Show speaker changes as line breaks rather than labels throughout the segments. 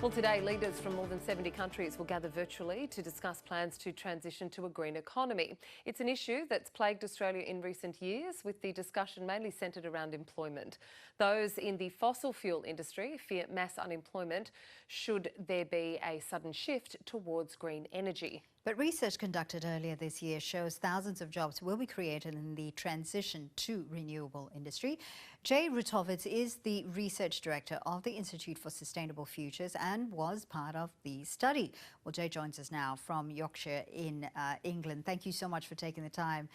Well, today, leaders from more than 70 countries will gather virtually to discuss plans to transition to a green economy. It's an issue that's plagued Australia in recent years, with the discussion mainly centred around employment. Those in the fossil fuel industry fear mass unemployment should there be a sudden shift towards green energy.
But research conducted earlier this year shows thousands of jobs will be created in the transition to renewable industry. Jay Rutovitz is the research director of the Institute for Sustainable Futures and was part of the study. Well, Jay joins us now from Yorkshire in England. Thank you so much for taking the time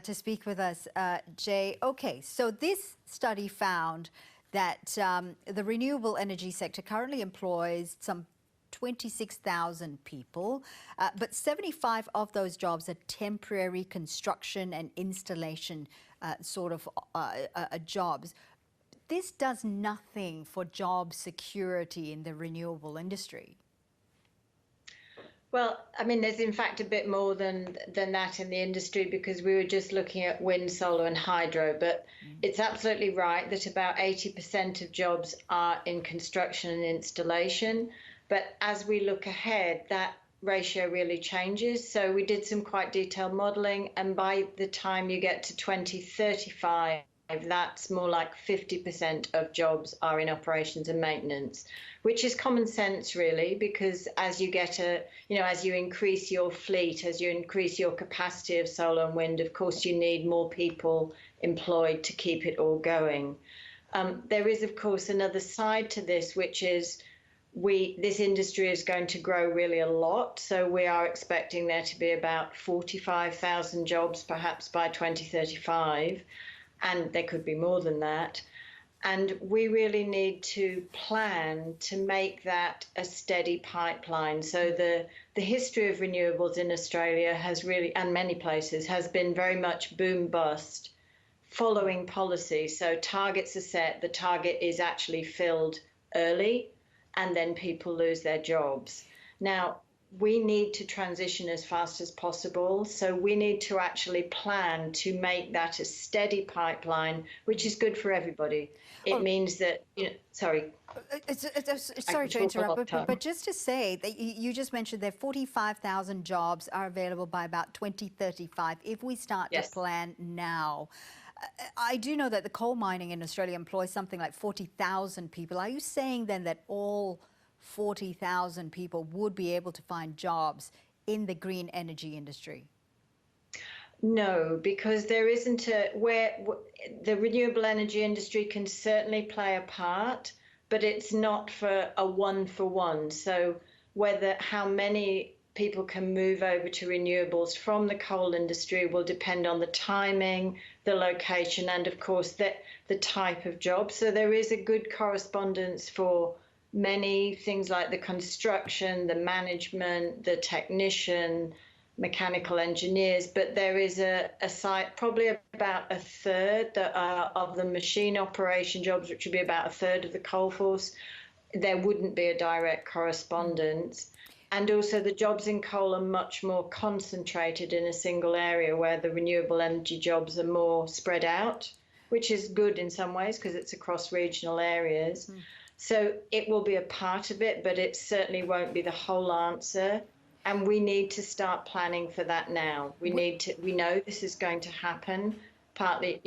to speak with us, Jay. Okay, so this study found that the renewable energy sector currently employs some 26,000 people, but 75 of those jobs are temporary construction and installation jobs. This does nothing for job security in the renewable industry.
Well, I mean, there's in fact a bit more than that in the industry, because we were just looking at wind, solar and hydro, but it's absolutely right that about 80% of jobs are in construction and installation. But as we look ahead, that ratio really changes. So we did some quite detailed modelling, and by the time you get to 2035, that's more like 50% of jobs are in operations and maintenance, which is common sense really, because as you get as you increase your fleet, as you increase your capacity of solar and wind, of course you need more people employed to keep it all going. There is of course another side to this, which is this industry is going to grow really a lot. So we are expecting there to be about 45,000 jobs perhaps by 2035, and there could be more than that. And we really need to plan to make that a steady pipeline. So the history of renewables in Australia has really, and many places, has been very much boom bust, following policy. So targets are set, the target is actually filled early, and then people lose their jobs. Now, we need to transition as fast as possible. So we need to actually plan to make that a steady pipeline, which is good for everybody. It means that, sorry.
Sorry to interrupt, but just to say that you just mentioned that 45,000 jobs are available by about 2035 if we start to plan now. I do know that the coal mining in Australia employs something like 40,000 people. Are you saying then that all 40,000 people would be able to find jobs in the green energy industry?
No, because there isn't where the renewable energy industry can certainly play a part, but it's not for a one-for-one. So how many people can move over to renewables from the coal industry will depend on the timing, the location, and of course the type of job. So there is a good correspondence for many things like the construction, the management, the technician, mechanical engineers, but there is a site, probably about a third of the machine operation jobs, which would be about a third of the coal force. There wouldn't be a direct correspondence. And also the jobs in coal are much more concentrated in a single area, where the renewable energy jobs are more spread out, which is good in some ways because it's across regional areas. So it will be a part of it, but it certainly won't be the whole answer. And we need to start planning for that now. We know this is going to happen. Partly,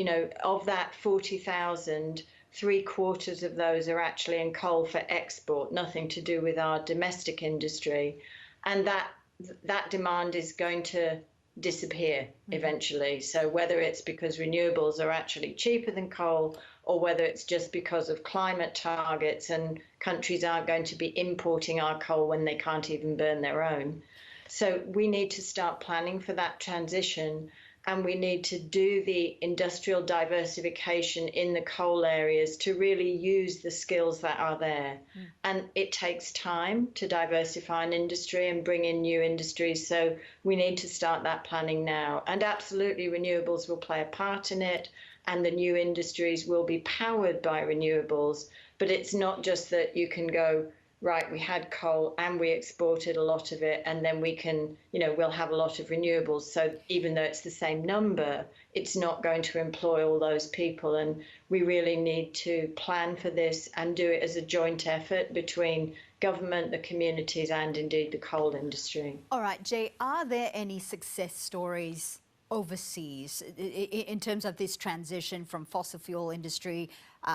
of that 40,000, 3/4 of those are actually in coal for export, nothing to do with our domestic industry. And that demand is going to disappear eventually. So whether it's because renewables are actually cheaper than coal, or whether it's just because of climate targets and countries aren't going to be importing our coal when they can't even burn their own. So we need to start planning for that transition. And we need to do the industrial diversification in the coal areas to really use the skills that are there. And it takes time to diversify an industry and bring in new industries. So we need to start that planning now. And absolutely, renewables will play a part in it, and the new industries will be powered by renewables. But it's not just that you can go, right, we had coal and we exported a lot of it, and then we can, we'll have a lot of renewables. So even though it's the same number, it's not going to employ all those people. And we really need to plan for this and do it as a joint effort between government, the communities, and indeed the coal industry.
All right, Jay, are there any success stories overseas in terms of this transition from fossil fuel industry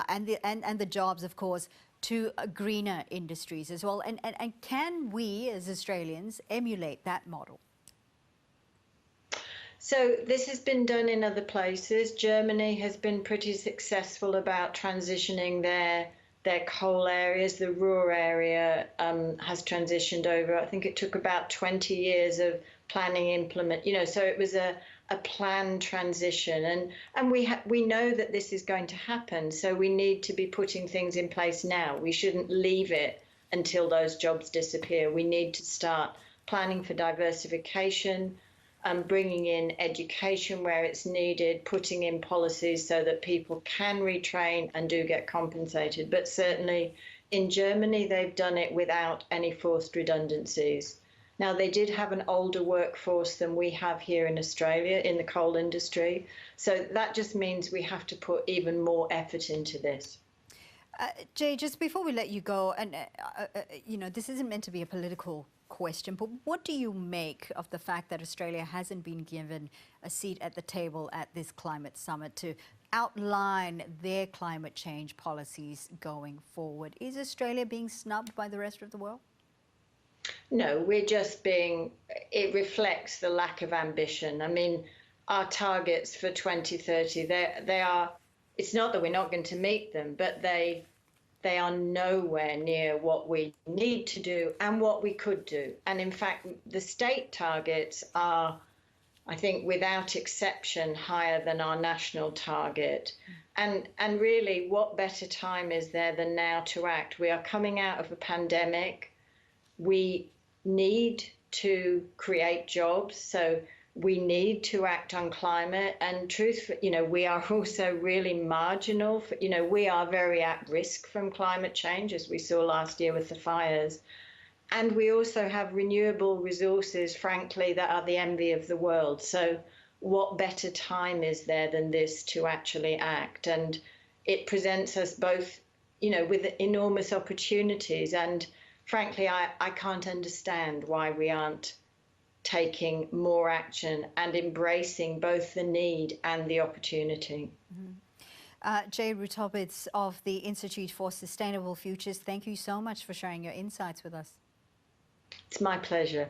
and the jobs, of course, to greener industries as well? And can we, as Australians, emulate that model?
So this has been done in other places. Germany has been pretty successful about transitioning their coal areas. The Ruhr area has transitioned over. I think it took about 20 years of planning, so it was a planned transition. And we know that this is going to happen. So we need to be putting things in place now. We shouldn't leave it until those jobs disappear. We need to start planning for diversification, bringing in education where it's needed, putting in policies so that people can retrain and do get compensated. But certainly in Germany, they've done it without any forced redundancies. Now, they did have an older workforce than we have here in Australia in the coal industry. So that just means we have to put even more effort into this.
Jay, just before we let you go, and this isn't meant to be a political question, but what do you make of the fact that Australia hasn't been given a seat at the table at this climate summit to outline their climate change policies going forward? Is Australia being snubbed by the rest of the world?
No, it reflects the lack of ambition. I mean, our targets for 2030, they are, it's not that we're not going to meet them, but they are nowhere near what we need to do and what we could do. And in fact, the state targets are, I think, without exception, higher than our national target. And really, what better time is there than now to act? We are coming out of a pandemic. We need to create jobs. So we need to act on climate, and we are also really marginal. We are very at risk from climate change, as we saw last year with the fires. And we also have renewable resources, frankly, that are the envy of the world. So what better time is there than this to actually act? And it presents us both, with enormous opportunities. And frankly, I can't understand why we aren't taking more action and embracing both the need and the opportunity.
Jay Rutovitz of the Institute for Sustainable Futures, thank you so much for sharing your insights with us.
It's my pleasure.